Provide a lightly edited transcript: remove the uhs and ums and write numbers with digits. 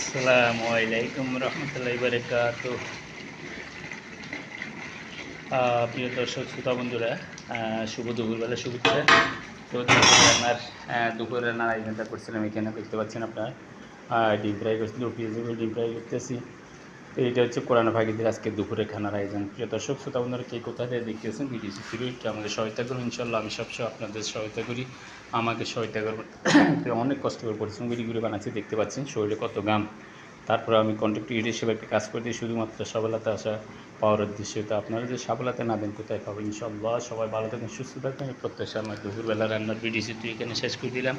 আসসালামু আলাইকুম রহমতুল্লাহি বারাকাতুহু। প্রিয় দর্শক শ্রোতা বন্ধুরা, শুভ দুপুরবেলা শুভেচ্ছা। তো দুপুরের রান্নার আয়োজনটা করছিলাম, এখানে দেখতে পাচ্ছেন আপনারা ডিম ফ্রাই করছি, 2 পিস ডিম ফ্রাই করতেছি। তো এইটা হচ্ছে কোরআন ভাগীদের আজকে দুপুরে খানার আয়োজন। প্রিয় দর্শক শ্রোতা বন্ধুরা, কে কোথা থেকে দেখতেছেন ভিডিও শুরু একটু আমাদের সহায়তা করুন। ইনশাল্লাহ আমি সবসময় আপনাদের সহায়তা করি, আমাকে সহায়তা করবেন। তো অনেক কষ্ট করে পরিশ্রম করে বানাচ্ছি, দেখতে পাচ্ছেন শরীরে কত গাম। তারপরে আমি কন্টেন্ট ক্রিয়েটর হিসেবে একটা কাজ করে দিই শুধুমাত্র সফলতা আসা পাওয়ার উদ্দেশ্যে। তো আপনারা যে সফলতা না দেন কোথায় পাবেন? ইনশাল্লাহ সবাই ভালো থাকেন, সুস্থ থাকবেন। প্রত্যাশা আমার দুপুরবেলা রান্নার ভিডিও এখানে শেষ করে দিলাম।